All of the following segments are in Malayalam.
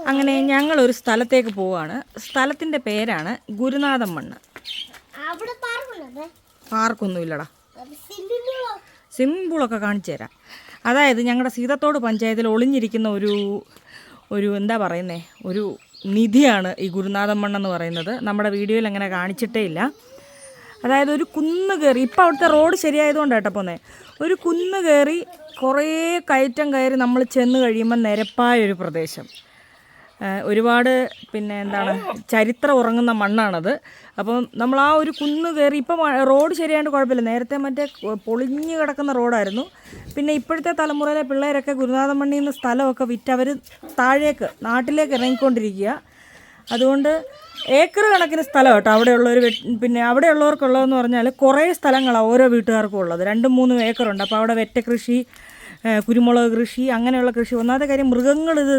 അങ്ങനെ ഞങ്ങളൊരു സ്ഥലത്തേക്ക് പോവുകയാണ്. സ്ഥലത്തിൻ്റെ പേരാണ് ഗുരുനാഥൻ മണ്ണ്. പാർക്കൊന്നുമില്ലടാ, സ്വിമ്മിംഗ് പൂളൊക്കെ കാണിച്ചു തരാം. അതായത് ഞങ്ങളുടെ സീതത്തോട് പഞ്ചായത്തിൽ ഒളിഞ്ഞിരിക്കുന്ന ഒരു എന്താ പറയുന്നത്, ഒരു നിധിയാണ് ഈ ഗുരുനാഥൻ മണ്ണെന്ന് പറയുന്നത്. നമ്മുടെ വീഡിയോയിൽ അങ്ങനെ കാണിച്ചിട്ടേ ഇല്ല. അതായത് ഒരു കുന്ന് കയറി, ഇപ്പോൾ അവിടുത്തെ റോഡ് ശരിയായതുകൊണ്ട് കേട്ടോ പോന്നേ, ഒരു കുന്ന് കയറി കുറേ കയറ്റം കയറി നമ്മൾ ചെന്ന് കഴിയുമ്പോൾ നിരപ്പായൊരു പ്രദേശം. ഒരുപാട് പിന്നെ എന്താണ് ചരിത്രം ഉറങ്ങുന്ന മണ്ണാണത്. അപ്പം നമ്മൾ ആ ഒരു കുന്ന് കയറി, ഇപ്പം റോഡ് ശരിയായിട്ട് കുഴപ്പമില്ല. നേരത്തെ മറ്റേ പൊളിഞ്ഞ് കിടക്കുന്ന റോഡായിരുന്നു. പിന്നെ ഇപ്പോഴത്തെ തലമുറയിലെ പിള്ളേരൊക്കെ ഗുരുനാഥൻ മണ്ണിൽ നിന്ന് സ്ഥലമൊക്കെ വിറ്റ് അവർ താഴേക്ക് നാട്ടിലേക്ക് ഇറങ്ങിക്കൊണ്ടിരിക്കുക. അതുകൊണ്ട് ഏക്കർ കണക്കിന് സ്ഥലം കേട്ടോ അവിടെയുള്ളവർ. പിന്നെ അവിടെയുള്ളവർക്കുള്ളതെന്ന് പറഞ്ഞാൽ കുറേ സ്ഥലങ്ങളാണ് ഓരോ വീട്ടുകാർക്കും ഉള്ളത്. 2-3 ഏക്കറുണ്ട്. അപ്പോൾ അവിടെ വെറ്റ കൃഷി, കുരുമുളക് കൃഷി, അങ്ങനെയുള്ള കൃഷി. ഒന്നാമത്തെ കാര്യം, മൃഗങ്ങളിത്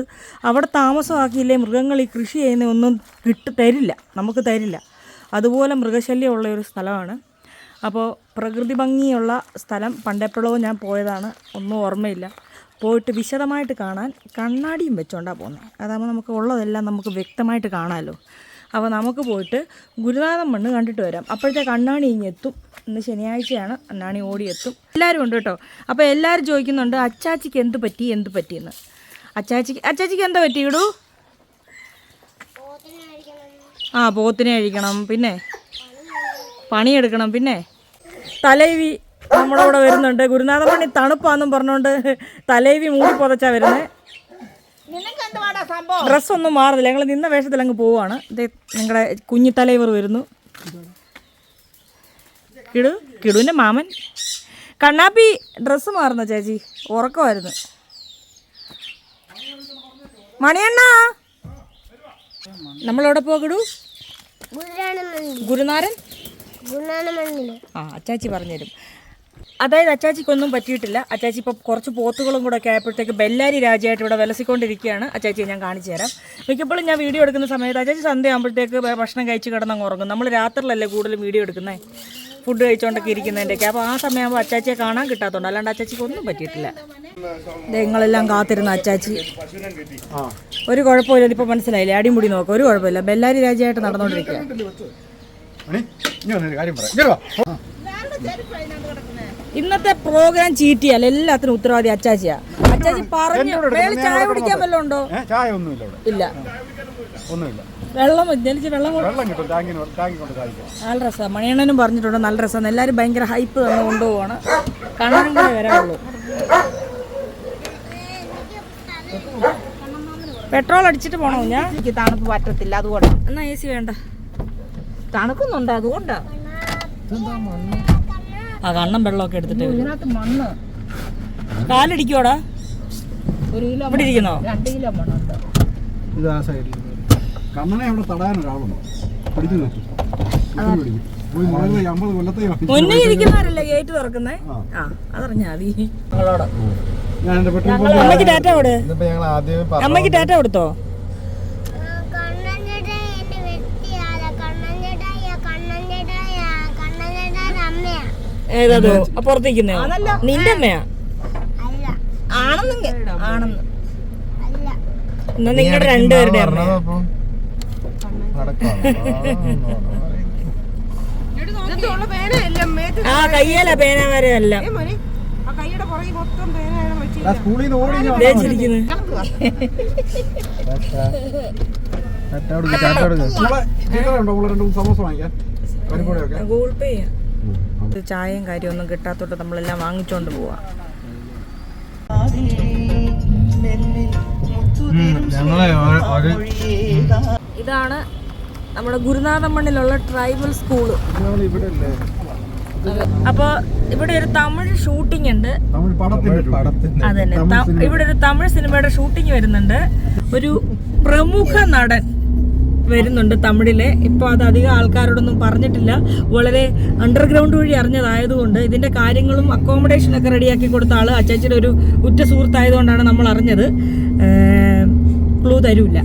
അവിടെ താമസമാക്കിയില്ലേ മൃഗങ്ങൾ ഈ കൃഷി ചെയ്യുന്ന ഒന്നും തരില്ല, നമുക്ക് തരില്ല. അതുപോലെ മൃഗശല്യമുള്ള ഒരു സ്ഥലമാണ്. അപ്പോൾ പ്രകൃതി ഭംഗിയുള്ള സ്ഥലം. പണ്ടെപ്പോഴോ ഞാൻ പോയതാണ്, ഒന്നും ഓർമ്മയില്ല. പോയിട്ട് വിശദമായിട്ട് കാണാൻ കണ്ണാടിയും വെച്ചോണ്ടാണ് പോകുന്നത്. അതാകുമ്പോൾ നമുക്ക് ഉള്ളതെല്ലാം നമുക്ക് വ്യക്തമായിട്ട് കാണാമല്ലോ. അപ്പോൾ നമുക്ക് പോയിട്ട് ഗുരുനാഥൻ മണ്ണ് കണ്ടിട്ട് വരാം. അപ്പോഴത്തെ കണ്ണാടി ഇങ്ങെത്തും. ഇന്ന് ശനിയാഴ്ചയാണ്, കണ്ണാടി ഓടിയെത്തും. എല്ലാവരും ഉണ്ട് കേട്ടോ. അപ്പോൾ എല്ലാവരും ചോദിക്കുന്നുണ്ട് അച്ചാച്ചിക്ക് എന്ത് പറ്റിയെന്ന്. അച്ചാച്ചിക്ക് എന്താ പറ്റി ഇടൂ? പോത്തിനെ അഴിക്കണം, പിന്നെ പണിയെടുക്കണം, പിന്നെ തലൈവി നമ്മുടെ കൂടെ വരുന്നുണ്ട്. ഗുരുനാഥൻ മണ്ണി തണുപ്പാന്നും പറഞ്ഞുകൊണ്ട് തലൈവി മൂടി പുതച്ചാ വരുന്നത്. ഡ്രസ്സൊന്നും മാറുന്നില്ല, ഞങ്ങൾ നിന്ന വേഷത്തിൽ അങ്ങ് പോവുകയാണ്. ഞങ്ങളുടെ കുഞ്ഞി തലൈവർ വരുന്നു. കിടുവിൻ്റെ മാമൻ കണ്ണാപ്പി ഡ്രസ്സ് മാറുന്ന ചേച്ചി, ഉറക്കമായിരുന്നു. മണിയണ്ണ നമ്മളെവിടെ പോകിടൂ? ഗുരുനാഥൻ അച്ചാച്ചി പറഞ്ഞുതരും. അതായത് അച്ചാച്ചിക്കൊന്നും പറ്റിയിട്ടില്ല. അച്ചാച്ചി ഇപ്പോൾ കുറച്ച് പോത്തുകളും കൂടെ ഒക്കെ ആയപ്പോഴത്തേക്ക് ബെല്ലാരി രാജ്യമായിട്ട് ഇവിടെ വിലസിക്കൊണ്ടിരിക്കുകയാണ്. അച്ചാച്ചിയെ ഞാൻ കാണിച്ചു തരാം. മിക്കപ്പോഴും ഞാൻ വീഡിയോ എടുക്കുന്ന സമയത്ത് അച്ചാച്ചി സന്ധ്യ ആകുമ്പോഴത്തേക്ക് ഭക്ഷണം കഴിച്ച് കിടന്നങ്ങ് ഉറങ്ങും. നമ്മൾ രാത്രിയിലല്ലേ കൂടുതലും വീഡിയോ എടുക്കുന്നത്, ഫുഡ് കഴിച്ചുകൊണ്ടൊക്കെ ഇരിക്കുന്നതിൻ്റെയൊക്കെ. അപ്പോൾ ആ സമയമാകുമ്പോൾ അച്ചാച്ചിയെ കാണാൻ കിട്ടാത്തതുകൊണ്ട്, അല്ലാണ്ട് അച്ചാച്ചിക്ക് ഒന്നും പറ്റിയിട്ടില്ല. നിങ്ങളെല്ലാം കാത്തിരുന്ന അച്ചാച്ചി ഒരു കുഴപ്പമില്ല. ഇപ്പോൾ മനസ്സിലായില്ലേ? അടിമുടി നോക്കാം, ഒരു കുഴപ്പമില്ല. ബെല്ലാരി രാജ്യമായിട്ട് നടന്നുകൊണ്ടിരിക്കുക. ഇന്നത്തെ പ്രോഗ്രാം ചീറ്റിയാൽ എല്ലാത്തിനും ഉത്തരവാദി അച്ചാച്ചിയാ. അച്ചാച്ചി പറഞ്ഞു ചായ കുടിക്കാൻ വല്ലതും ഉണ്ടോ? ഇല്ല, വെള്ളം നല്ല രസമാണ്. മണിയണ്ണനും പറഞ്ഞിട്ടുണ്ട് നല്ല രസമാണ്. എല്ലാവരും ഭയങ്കര ഹൈപ്പ് തന്നെ കൊണ്ടുപോവാണ്. കാണാനും കൂടെ വരാനുള്ളൂ. പെട്രോൾ അടിച്ചിട്ട് പോണോ? ഞാൻ എനിക്ക് തണുപ്പ് പറ്റത്തില്ല, അതുകൊണ്ടാണ്. എന്നാ AC വേണ്ട, തണുക്കുന്നുണ്ട്, അതുകൊണ്ടാ. കണ്ണം വെള്ളമൊക്കെ എടുത്തിട്ട് ഇതിനകത്ത് മണ്ണ് കാലടിക്കോടാ. ഒരു കിലോ ഇവിടെ ഇരിക്കുന്നോ? 2 കിലോ മണ്ണുണ്ട്. ഇത് ആ സൈഡിൽ കണ്ണനെ അവിടെ തടാനൊരാളുണ്ടോ? പിടിച്ചു നിർത്തും. മുന്നേ ഇരിക്കുന്നവരല്ലേ ഗേറ്റ് തുറക്കുന്നേ? അതറിഞ്ഞാ മതി. അമ്മയ്ക്ക് ടാറ്റ കൊടു. അമ്മയ്ക്ക് ടാറ്റ കൊടുത്തോ? ഏതോ പുറത്തേക്കുന്നോ? നിന്റെ അമ്മയാ? ആണെന്ന് എന്നാ നിങ്ങളുടെ രണ്ടുപേരുടെ അമ്മ. കയ്യല്ല പേനാവരല്ല ഗൂഗിൾ പേ ചെയ്യാം. ചായയും കാര്യമൊന്നും കിട്ടാത്തോട്ട് നമ്മളെല്ലാം വാങ്ങിച്ചോണ്ട് പോവാ. ഇതാണ് നമ്മുടെ ഗുരുനാഥൻ മണ്ണിലുള്ള ട്രൈബൽ സ്കൂള്. അപ്പൊ ഇവിടെ ഒരു തമിഴ് ഷൂട്ടിംഗ് ഉണ്ട്. അതന്നെ, ഇവിടെ ഒരു തമിഴ് സിനിമയുടെ ഷൂട്ടിംഗ് വരുന്നുണ്ട്. ഒരു പ്രമുഖ നടൻ വരുന്നുണ്ട് തമിഴിലെ. ഇപ്പോൾ അത് അധികം ആൾക്കാരോടൊന്നും പറഞ്ഞിട്ടില്ല, വളരെ അണ്ടർഗ്രൗണ്ട് വഴി അറിഞ്ഞതായതുകൊണ്ട്. ഇതിൻ്റെ കാര്യങ്ങളും അക്കോമഡേഷനൊക്കെ റെഡിയാക്കി കൊടുത്ത ആൾ അച്ചാച്ചിയുടെ ഒരു ഉറ്റ സുഹൃത്തായതുകൊണ്ടാണ് നമ്മൾ അറിഞ്ഞത്. ക്ലൂ തരൂല്ല.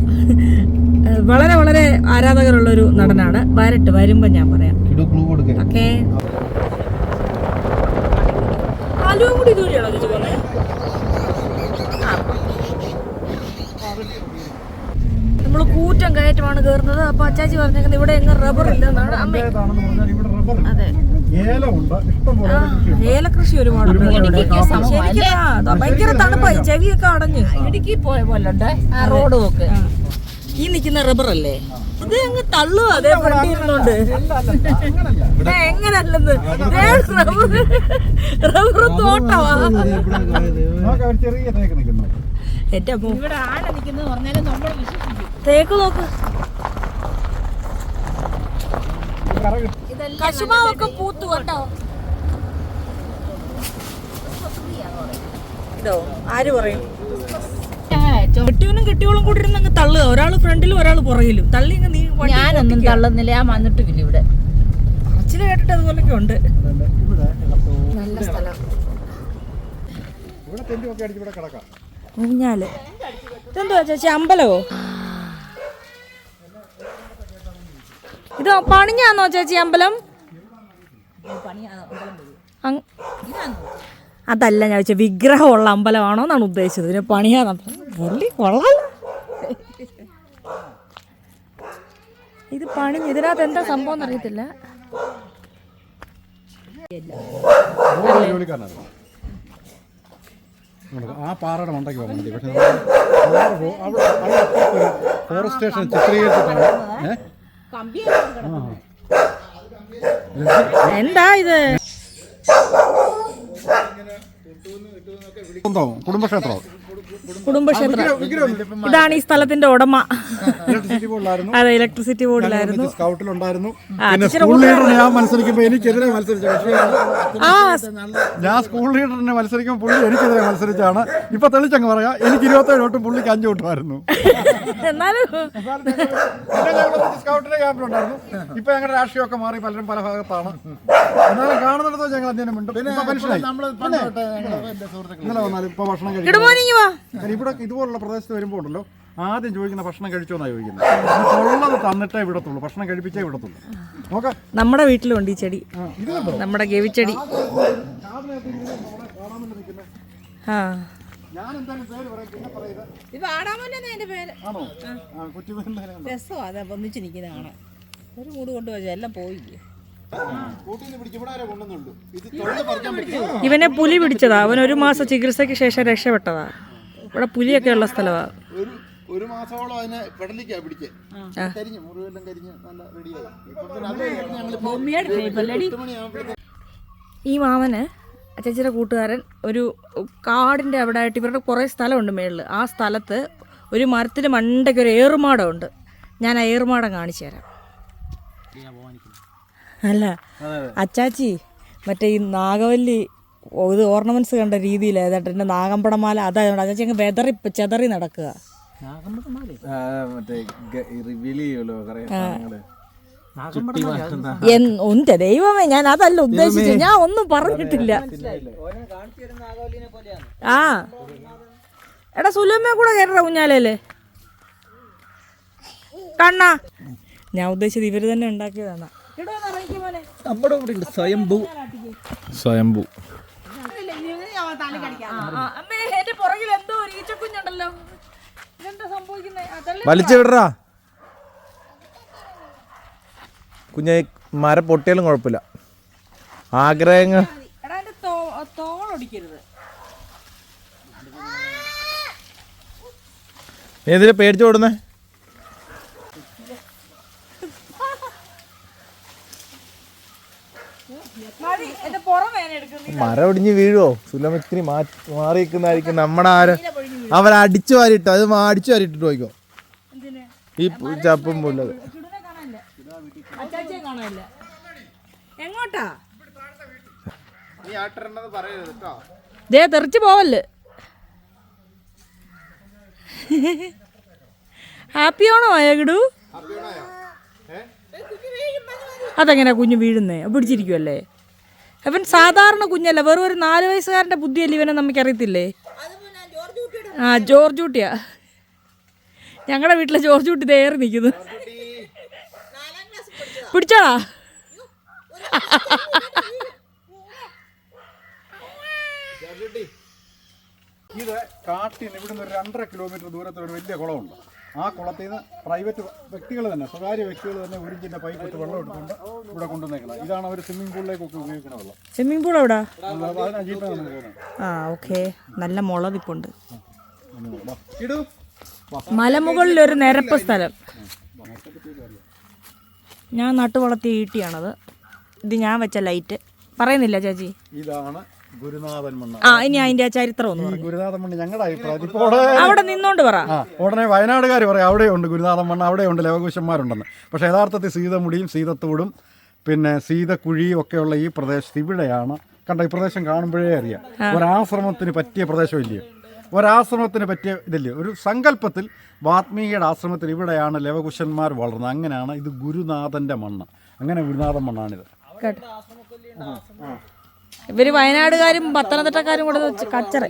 വളരെ വളരെ ആരാധകരുള്ളൊരു നടനാണ്. വരുമ്പോൾ ഞാൻ പറയാം. ഓക്കെ, ആലുവും കൂടി ഇതുവഴിയാണോ ചേച്ചി പോകുന്നത്? കയറ്റമാണ് കയറുന്നത്. അപ്പൊ അച്ചാച്ചി പറഞ്ഞേക്കുന്നത് ഇവിടെ എങ്ങും റബ്ബർ ഇല്ലെന്നാണ്. അതെ, ഏലകൃഷി ഒരുപാട്. ഭയങ്കര തണുപ്പായി, ചെവിയൊക്കെ അടഞ്ഞു. ഇടുക്കി പോയ പോലെ ഉണ്ട് ആ റോഡ് നോക്ക്. ഈ നിൽക്കുന്ന റബ്ബർ അല്ലേ? ഇത് അങ്ങ് തള്ളുക. അതേ പണ്ടിരുന്നുണ്ട്. എങ്ങനല്ലെന്ന് റബ്ബർ തോട്ടമാ. ഇവിടെ ആന നിൽക്കുന്നത് പറഞ്ഞാലും നമ്മൾ വിശ്വസിക്കും. തേക്ക് നോക്ക്, കശുമാവൊക്കെ പൂത്തു കേട്ടോ. ഇതോ ആര് പറയും? കെട്ടിയോനും കെട്ടിയോളും കൂടി ഇരുന്ന് അങ്ങ് തള്ളുക. ഒരാള് ഫ്രണ്ടിലും ഒരാള് പുറകിലും തള്ളി. ഞാനൊന്നും തള്ളുന്നില്ല, ഞാൻ വന്നിട്ടുമില്ല ഇവിടെ. അച്ഛനെ കേട്ടിട്ട് അതുപോലൊക്കെ ഉണ്ട്. നല്ല സ്ഥലം. ഊഞ്ഞാല്. ഇതെന്തുവാ ചേച്ചി, അമ്പലമോ? ഇത് പണിഞ്ഞാന്നോ ചേച്ചി അമ്പലം? അതല്ല ഞാൻ ചോദിച്ചത്, വിഗ്രഹമുള്ള അമ്പലമാണോ എന്നാണ് ഉദ്ദേശിച്ചത്. പിന്നെ പണിയാന്ന് പുള്ളി കൊള്ളാലോ. ഇത് പണിഞ്ഞ് ഇതിനകത്ത് എന്താ സംഭവം എന്നറിയത്തില്ല. ആ പാറയുടെ മണ്ടയ്ക്ക് പോകാൻ മതി. പക്ഷെ ഫോറസ്റ്റ് സ്റ്റേഷൻ ചിത്രീകരിച്ചിട്ടാണ്. എന്താ ഇത്? കുടുംബക്ഷേത്രം. ഇതാണ് ഈ സ്ഥലത്തിന്റെ ഉടമ. അതെ, ഇലക്ട്രിസിറ്റി ബോർഡിലായിരുന്നു, സ്കൗട്ടിലുണ്ടായിരുന്നു. പിന്നെ സ്കൂൾ ലീഡറിനെ ഞാൻ മത്സരിക്കുമ്പോൾ എനിക്കെതിരെ മത്സരിച്ച കക്ഷിയാണ്. ഞാൻ സ്കൂൾ ലീഡറിനെ മത്സരിക്കുമ്പോൾ പുള്ളി എനിക്കെതിരെ മത്സരിച്ചാണ്. ഇപ്പൊ തെളിച്ചങ്ങ് പറയാ, എനിക്ക് 27 വോട്ടും പുള്ളിക്ക് 5 വോട്ടുമായിരുന്നു. സ്കൗട്ടിന്റെ ക്യാമ്പിലുണ്ടായിരുന്നു. ഇപ്പൊ ഞങ്ങളുടെ രാഷ്ട്രീയമൊക്കെ മാറി, പലരും പല ഭാഗത്താണ്. എന്നാലും കാണുന്നിടത്തോ ഞങ്ങൾ അദ്ദേഹം ഉണ്ട്. മനുഷ്യനായി ഇന്നലെ വന്നാലും ഇപ്പൊ ഭക്ഷണം കഴിക്കും. ഇവിടെ ഇതുപോലുള്ള പ്രദേശത്ത് വരുമ്പോൾ ഉണ്ടല്ലോ, ആദ്യം ചോദിക്കുന്ന ഭക്ഷണം കഴിച്ചോന്നാ ചോദിക്കുന്നത്. ഉള്ളത് തന്നിട്ടേ വിടത്തുള്ളൂ, ഭക്ഷണം കഴിപ്പിച്ചേ വിടത്തുള്ളൂ. നോക്കാം, നമ്മുടെ വീട്ടിലുണ്ട് ഈ ചെടി, നമ്മുടെ ഗവിച്ചെടി. ഒരു മൂട് കൊണ്ടുപോയി എല്ലാം പോയില്ലേ. ഇവനെ പുലി പിടിച്ചതാ. അവൻ 1 മാസം ചികിത്സയ്ക്ക് ശേഷം രക്ഷപ്പെട്ടതാ. ഇവിടെ പുലിയൊക്കെ ഉള്ള സ്ഥലമാ. ഒരു മാസത്തോളം അതിനെ പെടലിക്കാ പിടിച്ചേ. കരിഞ്ഞു, മുറിവെല്ലാം കരിഞ്ഞ് നല്ല റെഡിയായി. ഈ മാമന് ചേച്ചിയുടെ കൂട്ടുകാരൻ ഒരു കാടിൻ്റെ അവിടെ ആയിട്ട് ഇവരുടെ കുറേ സ്ഥലമുണ്ട് മേളിൽ. ആ സ്ഥലത്ത് ഒരു മരത്തിന് മണ്ടയ്ക്ക് ഒരു ഏറുമാടമുണ്ട്. ഞാൻ ആ ഏറുമാടം കാണിച്ചു തരാം. അല്ല അച്ചാച്ചി, മറ്റേ ഈ നാഗവല്ലി ഇത് ഓർണമെന്റ്സ് കണ്ട രീതിയിൽ ഏതാണ്ട് എൻ്റെ നാഗമ്പടമാല അതായത് അച്ചാച്ചി അങ്ങ് ചെതറി നടക്കുക. ഒന്റെ ദൈവമേ, ഞാൻ അതല്ല ഉദ്ദേശിച്ചത്. ഞാൻ ഒന്നും പറഞ്ഞിട്ടില്ല. ആ എടാ, സുലമ്മ കൂടെ കയറ ഊഞ്ഞാലല്ലേ കണ്ണാ. ഞാൻ ഉദ്ദേശിച്ചത് ഇവര് തന്നെ ഉണ്ടാക്കിയതാണ്. നമ്മുടെ ഇവിടെ ഉണ്ട് സ്വയംഭൂ. സ്വയംഭൂ എന്റെ പുറകിൽ എന്തോ ഒരു ഈച്ചക്കുഞ്ഞുണ്ടല്ലോ. ഇതെന്താ സംഭവിക്കുന്നത്? വലിച്ചു വിടറാ കുഞ്ഞെ. മരം പൊട്ടിയാലും കുഴപ്പമില്ല. ആഗ്രഹങ്ങൾ തോളൊടിക്കരുത്. നീ എന്തിനാ പേടിച്ചു ഓടുന്നേ? മരം ഒടിഞ്ഞ് വീഴുവോ? സുലമിത്തിരി മാറി നിൽക്കുന്നതായിരിക്കും. നമ്മുടെ അവരടിച്ചു വാരിട്ടോ, അത് അടിച്ചു വാരിട്ടിട്ട് പോയിക്കോ. ഈ ചപ്പും പുല്ലത് എങ്ങോട്ടാ തെറിച്ചു പോവല്ലേ. ഹാപ്പി ഓണോ ആയകിടു? അതെങ്ങനെയാ കുഞ്ഞ് വീഴുന്നേ? പിടിച്ചിരിക്കുമല്ലേ അവൻ? സാധാരണ കുഞ്ഞല്ല, വെറും ഒരു 4 വയസ്സുകാരൻ്റെ ബുദ്ധിയല്ലേ ഇവനെ നമുക്കറിയത്തില്ലേ? ആ, ജോർജ് കുട്ടിയാ. ഞങ്ങളുടെ വീട്ടിലെ ജോർജ് കുട്ടി തേറി നിൽക്കുന്നു. പിടിച്ചോടാ. ഇത് കാട്ടിൽ ഇവിടുന്ന് ഒരു 2.5 കിലോമീറ്റർ ദൂരത്തിൽ ഒരു വലിയ കുളമുണ്ട്. ആ കുളത്തിൽ നിന്ന് പ്രൈവറ്റ് വ്യക്തികൾ തന്നെ, സ്വകാര്യ വ്യക്തികൾ തന്നെ 1 ഇഞ്ചിൻ്റെ പൈപ്പ് ഇട്ട് വെള്ളം എടുത്തുകൊണ്ട് ഇവിടെ കൊണ്ടുവന്നേക്കണം. ഇതാണ് അവർ സ്വിമ്മിംഗ് പൂളിലേക്കൊക്കെ ഉപയോഗിക്കുന്ന വെള്ളം. സ്വിമ്മിംഗ് പൂൾ എവിടാ? അതിന് അജീട്ടാണ് പോകുന്നത്. ആ ഓക്കെ. നല്ല മുളതിപ്പുണ്ട്. ഇടൂ. മലമുകളിലൊരു നിരപ്പ് സ്ഥലം. ഞാൻ നട്ടു വളർത്തിയ ഈട്ടിയാണത്. ഇത് ഞാൻ വെച്ച ലൈറ്റ്. പറയുന്നില്ല ചേച്ചി? ഇതാണ് ഗുരുനാഥൻ മണ്ണ്. ആ ഇനി അതിന്റെ ചരിത്രം ഒന്ന് പറഞ്ഞു. ഗുരുനാഥൻ മണ്ണ് ഞങ്ങളുടെ അഭിപ്രായത്തിൽ ഇപ്പോൾ അവിടെ നിന്നോണ്ട് പറ. ഉടനെ വയനാടുകാർ പറയും അവിടെയുണ്ട് ഗുരുനാഥൻ മണ്ണ്, അവിടെയുണ്ട് ലവകുശന്മാരുണ്ടെന്ന്. പക്ഷേ യഥാർത്ഥത്തിൽ സീതമുടിയും സീതത്തോടും പിന്നെ സീതക്കുഴിയും ഒക്കെയുള്ള ഈ പ്രദേശത്ത് ഇവിടെയാണ്. കണ്ട ഈ പ്രദേശം കാണുമ്പോഴേ അറിയാം ഒരാശ്രമത്തിന് പറ്റിയ പ്രദേശം ഇല്ലയോ, ഒരാശ്രമത്തിന് പറ്റിയ ഇതില്ലയോ. ഒരു സങ്കല്പത്തിൽ വാത്മീകിയുടെ ആശ്രമത്തിൽ ഇവിടെയാണ് ലവകുശന്മാർ വളർന്നത്. അങ്ങനെയാണ് ഇത് ഗുരുനാഥൻ്റെ മണ്ണ്. അങ്ങനെ ഗുരുനാഥൻ മണ്ണാണിത്. ഇവര് വയനാടുകാരും പത്തനംതിട്ടക്കാരും കൂടെ വെച്ച് കച്ചറ.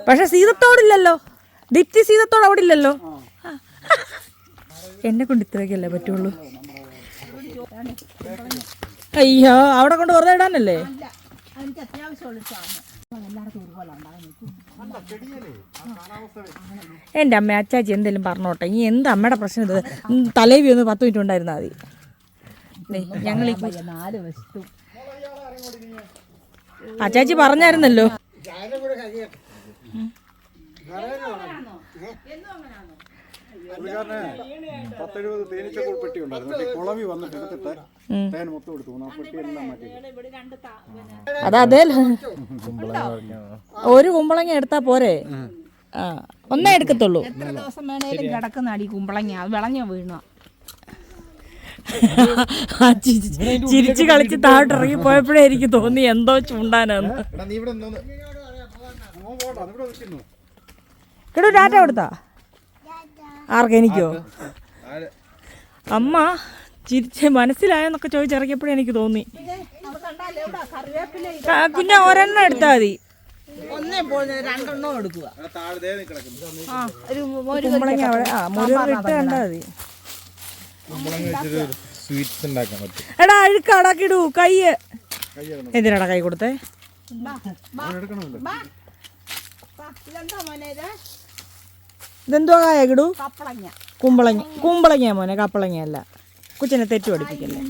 പക്ഷെ സീതത്തോടില്ലല്ലോ, ദിപ്തി സീതത്തോട് അവിടെ ഇല്ലല്ലോ. എന്നെ കൊണ്ട് ഇത്രയൊക്കെയല്ലേ പറ്റുള്ളൂ. അയ്യോ അവിടെ കൊണ്ട് വെറുതെ ഇടാനല്ലേ. എനിക്ക് അത്യാവശ്യമുള്ള എൻ്റെ അമ്മ അച്ചാച്ചി എന്തെങ്കിലും പറഞ്ഞോട്ടെ. ഈ എന്താ അമ്മയുടെ പ്രശ്നം? ഇത് തലേവി ഒന്ന് 10 മിനിറ്റ് ഉണ്ടായിരുന്നാൽ മതി. ഞങ്ങൾ 4 വശത്തും അച്ചാച്ചി പറഞ്ഞായിരുന്നല്ലോ. പുള്ളിക്കാരനെ 10-70 തേനീച്ചക്കൂട് പെട്ടി ഉണ്ടായിരുന്നു. പക്ഷേ കുളവി വന്നിട്ട് എടുത്തിട്ട് തേൻ മൊത്തം എടുത്തു. ആ പെട്ടിയെല്ലാം മാറ്റി. അതേ ഒരു കുമ്പളങ്ങ എടുത്താ പോരെ? ആ ഒന്നേ എടുക്കത്തുള്ളൂ. എത്ര ദിവസം വേണേലും കിടക്കുന്ന കുമ്പളങ്ങ അത് വിളഞ്ഞ വീണു. ചിരിച്ചു കളിച്ച് താഴോട്ടിറങ്ങി പോയപ്പോഴേ എനിക്ക് തോന്നി എന്തോ ചൂണ്ടാനാന്ന്. കേട്ടോ ടാറ്റ കൊടുത്താ ആർക്ക്? എനിക്കോ? അമ്മ ചിരിച്ച് മനസ്സിലായെന്നൊക്കെ ചോദിച്ചിറങ്ങിയപ്പോഴേ എനിക്ക് തോന്നി. കുഞ്ഞ ഒരെണ്ണം എടുത്താൽ മതി. രണ്ടെണ്ണം എടുക്കുക. കുമ്പളങ്ങ അവിടെ മുരുകൻ കണ്ടാ മതി. എടാ അഴുക്ക് അടാക്കിടൂ. കയ്യ് എന്തിനാടാ കൈ കൊടുത്തേ? ഇതെന്തോ കായ കിടൂ? കുമ്പളങ്ങ. കുമ്പളങ്ങ മോനെ, കപ്പളങ്ങ അല്ല. കൊച്ചിനെ തെറ്റു പഠിപ്പിക്കല്ലേ.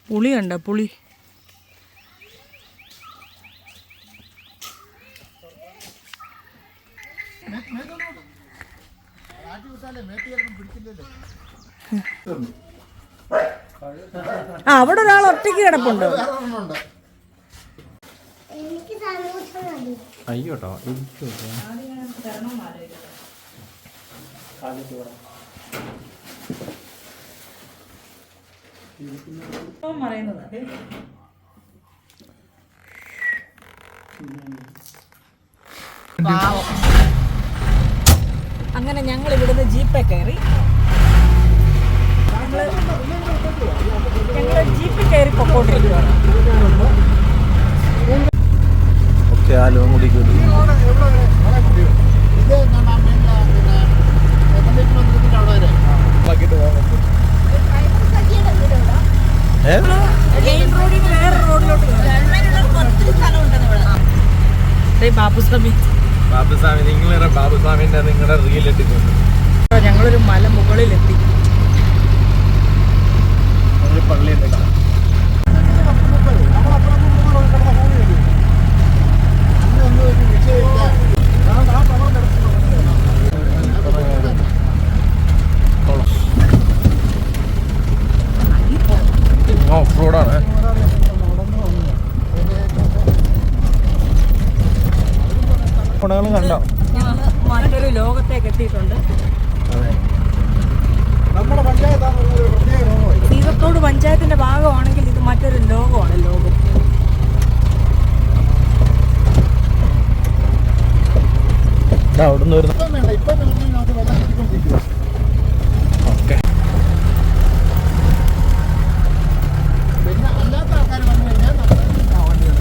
പുളി കണ്ട പുളി. ആ അവിടെ ഒരാൾ ഒറ്റയ്ക്ക് കിടപ്പുണ്ട്. അയ്യോട്ടോ അങ്ങനെ ഞങ്ങൾ ഇവിടുന്ന് ജീപ്പേ കയറി. ഞങ്ങൾ ജീപ്പിൽ കയറി പൊക്കോണ്ടിരിക്കുകയാണ്. ഓക്കെ ആ ലോങ് കുടിക്കും. ബാബുസ്വാമി നിങ്ങളുടെ ബാബുസ്വാമിന്റെ നിങ്ങളുടെ റീലിട്ടിട്ടുണ്ട്. ഞങ്ങളൊരു മല മുകളിലെത്തി. പള്ളിയുണ്ട്. ഓഫ് റോഡാണ്. കണ്ടോ മറ്റൊരു ലോകത്തേക്ക് എത്തിയിട്ടുണ്ട്. സീതത്തോട് പഞ്ചായത്തിന്റെ ഭാഗമാണെങ്കിൽ ഇത് മറ്റൊരു ലോകമാണ്. ലോകം അവിടുന്ന് വരുന്ന പിന്നെ അല്ലാത്ത ആൾക്കാർ വന്നു കഴിഞ്ഞാൽ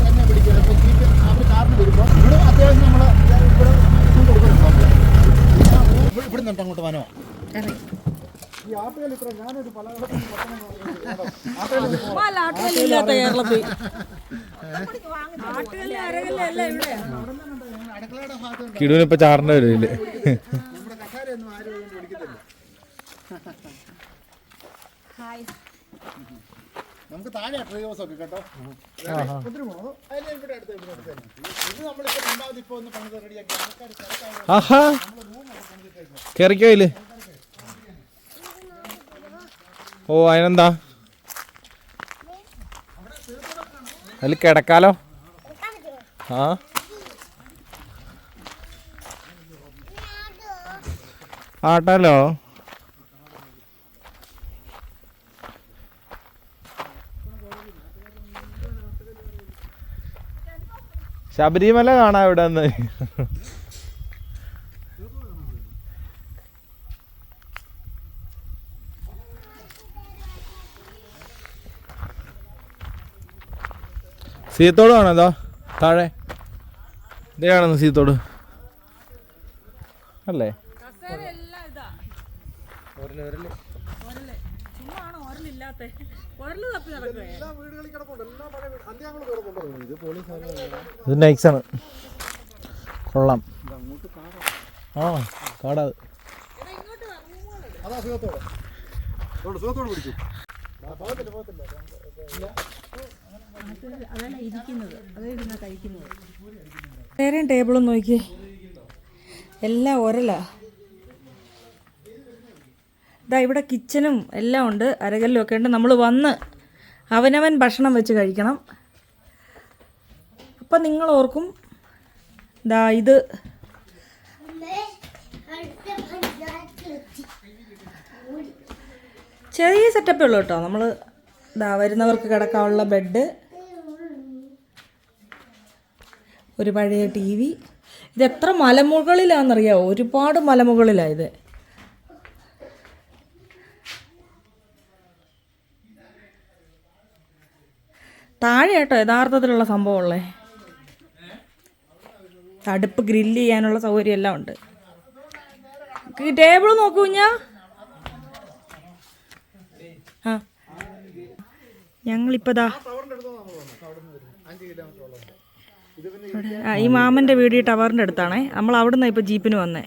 എന്നെ പിടിക്കുക. അവർ കാറിന് വരുമ്പോൾ ഇവിടെ അത്യാവശ്യം നമ്മൾ ഇവിടെ നിന്നിട്ട് അങ്ങോട്ട് വനോ ഈ ആട്ടുകൾ ഇത്ര ഞാനൊരു പല ആട്ടുകല്ലില്ലാത്ത കേരളത്തിൽ ആട്ടുകല്ല് അരകല്ലല്ല ഇവിടെ. കിടുവിനിപ്പോ ചാറിന്റെ വരില്ലേ? നമുക്ക് താഴെ ട്രീ ഹൗസ് ഒക്കെ കേട്ടോ. ഒത്തിരി പോണോ? അതിന് ഇവിടെ അടുത്ത് ഇത് നമ്മളിപ്പോ രണ്ടാമത് ഇപ്പൊ ഒന്ന് പണിത് റെഡിയാക്കി ആൾക്കാർ തിരക്കാണ്. ആഹാ കേറിക്കോയില്. ഓ അതിനെന്താ അതിൽ കിടക്കാലോ. ആ ആട്ടാലോ. ശബരിമല കാണാം ഇവിടെ നിന്ന്. സീത്തോട് കാണാം. അതോ താഴെ ഇതേ കാണുന്നു സീത്തോട് അല്ലേ? ഇത് നൈസാണ്, കൊള്ളാം. ആ കാടാത്. അതാ സുഖത്തോടെ സുഖത്തോട് പിടിച്ചു. വേറെയും ടേബിളും നോക്കി എല്ലാം ഒരലാ. ഇതാ ഇവിടെ കിച്ചനും എല്ലാം ഉണ്ട്, അരകല്ലും ഒക്കെ ഉണ്ട്. നമ്മൾ വന്ന് അവനവൻ ഭക്ഷണം വെച്ച് കഴിക്കണം. അപ്പം നിങ്ങൾ ഓർക്കും ഇതാ ഇത് ചെറിയ സെറ്റപ്പേ ഉള്ളൂ കേട്ടോ. നമ്മൾ ഇതാ വരുന്നവർക്ക് കിടക്കാനുള്ള ബെഡ്, ഒരു പഴയ TV. ഇത് എത്ര മലമുകളിലാണെന്നറിയാമോ? ഒരുപാട് മലമുകളിലാണ് ഇത്. താഴെ കേട്ടോ യഥാർത്ഥത്തിലുള്ള സംഭവമുള്ളേ. അടുപ്പ് ഗ്രില്ല് ചെയ്യാനുള്ള സൗകര്യം എല്ലാം ഉണ്ട്. ടേബിൾ നോക്കൂ ഞാൻ. ആ ഞങ്ങളിപ്പോൾ ദാ ഈ മാമൻ്റെ വീട് ഈ ടവറിൻ്റെ അടുത്താണേ. നമ്മൾ അവിടെ നിന്നാണ് ഇപ്പോൾ ജീപ്പിന് വന്നേ.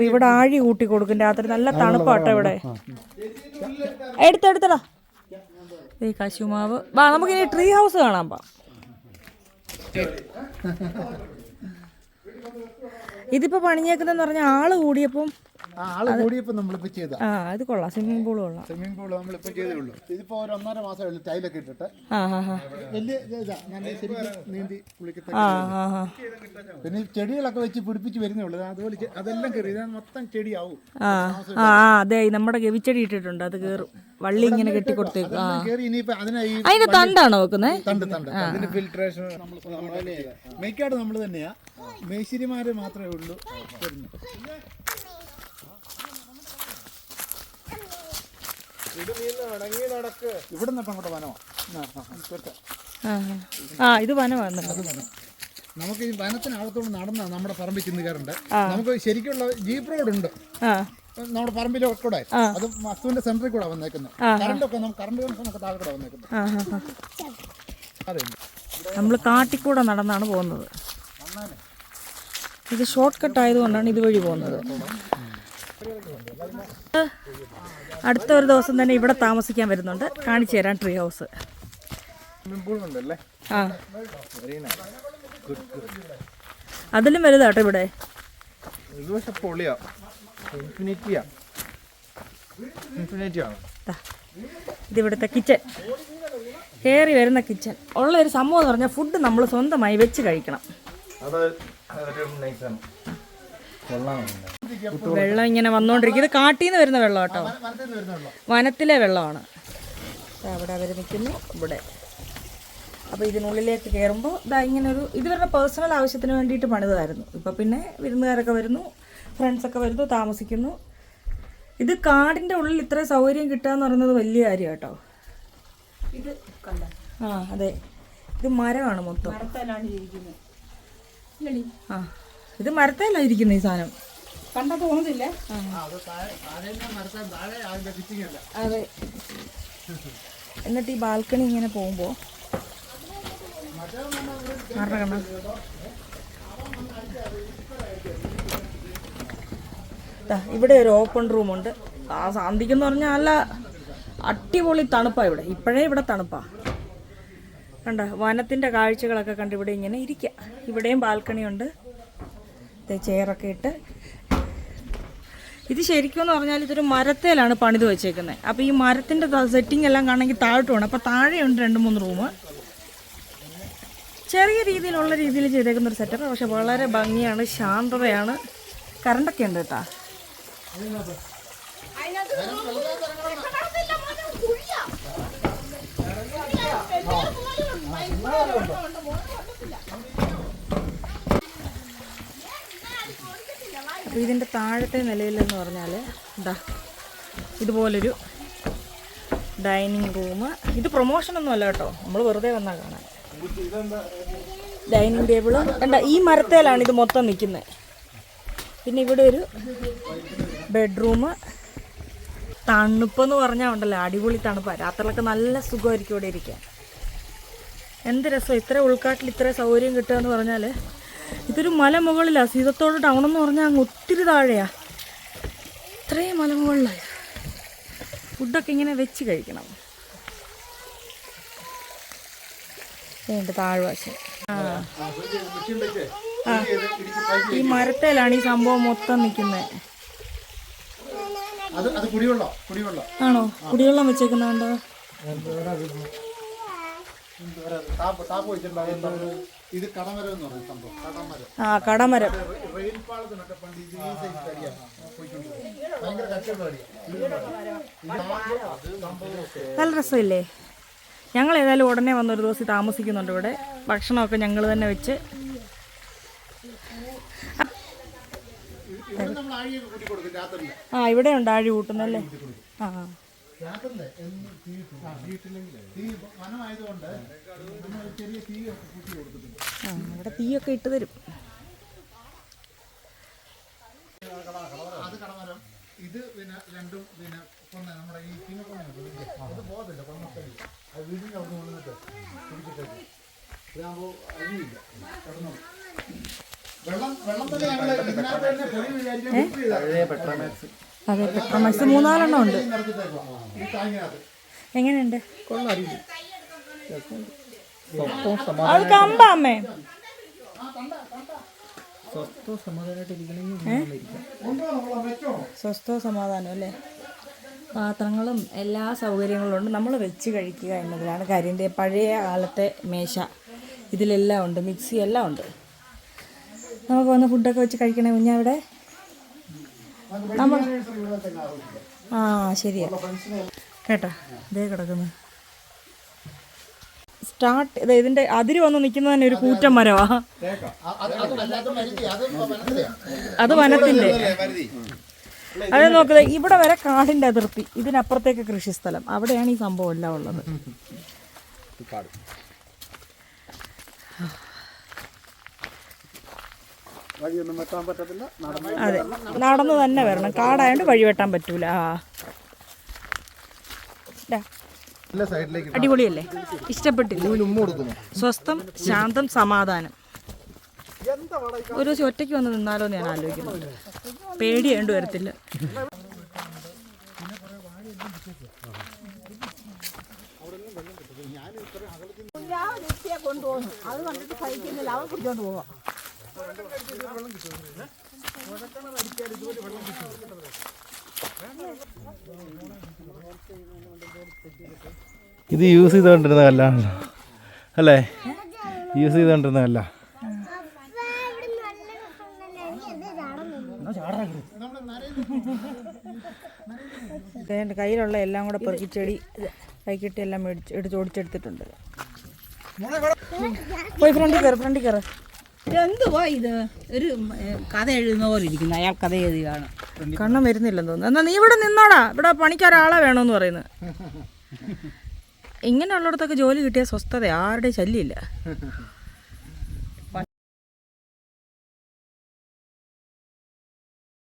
ഇവിടെ ആഴി കൂട്ടി കൊടുക്കും രാത്രി. നല്ല തണുപ്പാട്ടോ ഇവിടെ. എടുത്തടാ ഈ കശുമാവ്. വാ നമുക്കിനി ട്രീ ഹൗസ് കാണാൻ പാ. ഇതിപ്പോ പണിഞ്ഞേക്കുന്നെന്ന് പറഞ്ഞാൽ ആള് കൂടിയപ്പം നമ്മളിപ്പോ ചെയ്ത ഇത് കൊള്ളാം. സ്വിമ്മിംഗ് പൂള് കൊള്ളാം. സ്വിമ്മിംഗ് പൂൾ നമ്മളിപ്പോ ചെയ്തേ ഉള്ളൂ. ഇതിപ്പോ ഒരു 1.5 മാസം ടൈലൊക്കെ ഇട്ടിട്ട് വലിയ നീന്തി കുളിക്കത്ത. പിന്നെ ചെടികളൊക്കെ വെച്ച് പിടിപ്പിച്ച് വരുന്നേ ഉള്ളൂ. അതുപോലെ അതെല്ലാം കയറി മൊത്തം ചെടിയാവും. അതെ നമ്മുടെ ഗവിച്ചെടി ഇട്ടിട്ടുണ്ട്, അത് കേറും. വള്ളി ഇങ്ങനെ കെട്ടിക്കൊടുത്തേക്കും. ഇനിയിപ്പോ അതിന്റെ തണ്ടാണോ വെക്കുന്നത്? തണ്ട് അതിന് ഫിൽട്രേഷൻ മേക്കാട് നമ്മൾ തന്നെയാ. മേശിരിമാര് മാത്രമേ ഉള്ളൂ. ഇവിടെ നിന്നിട്ട് അങ്ങോട്ട് വനമാണ്. ഇത് വനമാണ്. നമുക്ക് ഈ വനത്തിനകത്തോട് നടന്ന നമ്മുടെ പറമ്പിൽ ചെന്ന് കയറുണ്ട്. നമുക്ക് ശരിക്കുള്ള ജീപ്പ് റോഡ് ഉണ്ട് നമ്മുടെ പറമ്പിലെ കൂടെ. അത് വസ്തുവിന്റെ സെന്ററിൽ കൂടെ വന്നേക്കുന്നത്. കറണ്ടൊക്കെ കറണ്ട് കണക്ഷനൊക്കെ താഴെ കൂടെ വന്നേക്കുന്നത്. നമ്മൾ കാട്ടിക്കൂടെ നടന്നാണ് പോകുന്നത്. ഇത് ഷോർട്ട് കട്ട് ആയതുകൊണ്ടാണ് ഇതുവഴി പോകുന്നത്. അടുത്ത ഒരു ദിവസം തന്നെ ഇവിടെ താമസിക്കാൻ വരുന്നുണ്ട്. കാണിച്ചു തരാൻ ട്രീ ഹൗസ്. അതിലും വലുതാട്ടോ ഇവിടെ. ഇതിവിടുത്തെ കിച്ചൺ. കയറി വരുന്ന കിച്ചൺ. ഉള്ളൊരു സംഭവം എന്ന് പറഞ്ഞാൽ ഫുഡ് നമ്മൾ സ്വന്തമായി വെച്ച് കഴിക്കണം. വെള്ളം ഇങ്ങനെ വന്നുകൊണ്ടിരിക്കും. ഇത് കാട്ടിൽ നിന്ന് വരുന്ന വെള്ളം കേട്ടോ, വനത്തിലെ വെള്ളമാണ്. അവിടെ അവർ നിൽക്കുന്നു ഇവിടെ. അപ്പോൾ ഇതിനുള്ളിലേക്ക് കയറുമ്പോൾ ഇതാ ഇങ്ങനൊരു, ഇത് ഇവരുടെ പേഴ്സണൽ ആവശ്യത്തിന് വേണ്ടിയിട്ട് പണിതായിരുന്നു. ഇപ്പോൾ പിന്നെ വിരുന്നുകാരൊക്കെ വരുന്നു, ഫ്രണ്ട്സൊക്കെ വരുന്നു, താമസിക്കുന്നു. ഇത് കാടിൻ്റെ ഉള്ളിൽ ഇത്രയും സൗകര്യം കിട്ടുക എന്ന് പറയുന്നത് വലിയ കാര്യം കേട്ടോ. ഇത് കണ്ട അതെ, ഇത് മരമാണ് മൊത്തം. മരത്തേലാണ് ഇരിക്കുന്നത്. ഇത് മരത്തേലാണ് ഇരിക്കുന്നത് ഈ സാധനം. കണ്ടാ തോന്നുന്നില്ലേ? അതെ. എന്നിട്ട് ഈ ബാൽക്കണി ഇങ്ങനെ പോകുമ്പോൾ ഇവിടെ ഒരു ഓപ്പൺ റൂമുണ്ട്. ആ സാന്തിക്കെന്ന് പറഞ്ഞാൽ നല്ല അടിപൊളി തണുപ്പാണ് ഇവിടെ. ഇപ്പോഴേ ഇവിടെ തണുപ്പാണ്. കണ്ട വനത്തിൻ്റെ കാഴ്ചകളൊക്കെ കണ്ട് ഇവിടെ ഇങ്ങനെ ഇരിക്കുക. ഇവിടെയും ബാൽക്കണി ഉണ്ട്. ചെയറൊക്കെ ഇട്ട്. ഇത് ശരിക്കും എന്ന് പറഞ്ഞാൽ ഇതൊരു മരത്തേലാണ് പണിത് വെച്ചേക്കുന്നത്. അപ്പോൾ ഈ മരത്തിൻ്റെ സെറ്റിംഗ് എല്ലാം കാണണമെങ്കിൽ താഴോട്ട് വേണം. അപ്പോൾ താഴെയുണ്ട് 2-3 റൂം. ചെറിയ രീതിയിലുള്ള രീതിയിൽ ചെയ്തേക്കുന്ന ഒരു സെറ്റപ്പ്. പക്ഷെ വളരെ ഭംഗിയാണ്, ശാന്തതയാണ്. കറണ്ടൊക്കെ ഉണ്ട് കേട്ടോ. അപ്പോൾ ഇതിൻ്റെ താഴത്തെ നിലയിലെന്ന് പറഞ്ഞാൽ ഇതാ ഇതുപോലൊരു ഡൈനിങ് റൂം. ഇത് പ്രൊമോഷനൊന്നും അല്ല കേട്ടോ, നമ്മൾ വെറുതെ വന്നാൽ കാണാൻ. ഡൈനിങ് ടേബിള് കണ്ട ഈ മരത്തേലാണ് ഇത് മൊത്തം നിൽക്കുന്നത്. പിന്നെ ഇവിടെ ഒരു ബെഡ്റൂം. തണുപ്പെന്ന് പറഞ്ഞാൽ ഉണ്ടല്ലോ അടിപൊളി തണുപ്പാണ്. രാത്രിയിലൊക്കെ നല്ല സുഖമായിരിക്കും ഇവിടെ ഇരിക്കാൻ. എന്ത് രസം ഇത്ര ഉൾക്കാട്ടിൽ ഇത്ര സൗകര്യം കിട്ടുക എന്ന് പറഞ്ഞാൽ. ഇതൊരു മലമുകളിലാണ്. സീതത്തോട് ടൗൺ എന്ന് പറഞ്ഞാൽ അങ്ങ് ഒത്തിരി താഴെയാണ്. ഇത്രയും മലമുകളിലാണ്. ഫുഡൊക്കെ ഇങ്ങനെ വെച്ച് കഴിക്കണം. എൻ്റെ താഴ്വശം ഈ മരത്തേലാണ് ഈ സംഭവം മൊത്തം നിൽക്കുന്നത്. ആണോ? കുടിവെള്ളം വെച്ചേക്കുന്നുണ്ടോ? ഇത് കടമരം എന്ന് പറയുന്ന സംഭവം. ആ കടമരം. നല്ല രസമില്ലേ? ഞങ്ങൾ ഏതായാലും ഉടനെ വന്നൊരു ദിവസം താമസിക്കുന്നുണ്ട് ഇവിടെ. ഭക്ഷണമൊക്കെ ഞങ്ങൾ തന്നെ വെച്ച്. ആ ഇവിടെ ഉണ്ട് ആഴി കൂട്ടുന്നല്ലേ. ആ ഇവിടെ തീയൊക്കെ ഇട്ട് തരും. ഇത് പിന്നെ രണ്ടും പിന്നെ നമ്മുടെ ഈ അത് പോകത്തില്ല. അത് വീടിൻ്റെ അവിടെ കൊണ്ടിട്ട് കുടിച്ചിട്ടേക്ക് ഇതാകുമ്പോൾ അരിയില്ല. കിടന്നു വെള്ളം തന്നെ ഞങ്ങൾ ഇതിനകത്ത് തന്നെ പൊടി വിചാരിച്ചു. അതെ പെട്രോമാക്സ് 3-4 ഉണ്ട്. എങ്ങനെയുണ്ട്? അത് കമ്പാമ്മേ സ്വസ്ഥവും സമാധാനം അല്ലേ? പാത്രങ്ങളും എല്ലാ സൗകര്യങ്ങളും ഉണ്ട്. നമ്മൾ വെച്ച് കഴിക്കുക എന്നതിലാണ് കാര്യം. പഴയ കാലത്തെ മേശ ഇതിലെല്ലാം ഉണ്ട്. മിക്സി എല്ലാം ഉണ്ട്. നമുക്ക് വന്ന് ഫുഡൊക്കെ വെച്ച് കഴിക്കണേ കുഞ്ഞവിടെ. നമ്മൾ ആ ശരിയാ കേട്ടോ. ഇതേ കിടക്കുന്നു. സ്റ്റാർട്ട് ഇതിൻ്റെ അതിര് വന്ന് നിൽക്കുന്നത് തന്നെ ഒരു കൂറ്റം മരവാ. അത് വനത്തിൻ്റെ. അത് നോക്കുന്നത് ഇവിടെ വരെ കാടിൻ്റെ അതിർത്തി. ഇതിനപ്പുറത്തേക്ക് കൃഷിസ്ഥലം. അവിടെയാണ് ഈ സംഭവം എല്ലാം ഉള്ളത്. അതെ നടന്നു തന്നെ വരണം. കാടായോണ്ട് വഴി വെട്ടാൻ പറ്റൂല. അടിപൊളിയല്ലേ? ഇഷ്ടപ്പെട്ടില്ലേ? സ്വസ്ഥം, ശാന്തം, സമാധാനം. ഒരു ദിവസം ഒറ്റയ്ക്ക് വന്ന് നിന്നാലോ ഞാൻ ആലോചിക്കുന്നു. പേടിയാണ്ട് വരത്തില്ല. അത് കണ്ടിട്ട് സഹിക്കുന്നില്ല. അവൻ കുടിച്ചോണ്ട് പോവാ. ഇത് യൂസ് ചെയ്തുകൊണ്ടിരുന്ന കല്ലാണല്ലോ അല്ലേ? യൂസ് ചെയ്തുകൊണ്ടിരുന്ന കല്ല. കയ്യിലുള്ള എല്ലാം കൂടെ പെറുക്കിച്ചെടി കൈക്കിട്ടി എല്ലാം എടുത്ത് ഓടിച്ചെടുത്തിട്ടുണ്ട്. പോയി ഫ്രണ്ടിൽ കയറ്. എന്തുവാ ഇത്? ഒരു കഥ എഴുതുന്ന പോലെ ഇരിക്കുന്നു. അയാൾ കഥ എഴുതുകയാണ്. കണ്ണം വരുന്നില്ലെന്ന് തോന്നുന്നു. എന്നാൽ നീ ഇവിടെ നിന്നോടാ. ഇവിടെ പണിക്കാരാളെ വേണമെന്ന് പറയുന്നത്. ഇങ്ങനെയുള്ളിടത്തൊക്കെ ജോലി കിട്ടിയ സ്വസ്ഥത, ആരുടെയും ശല്യമില്ല.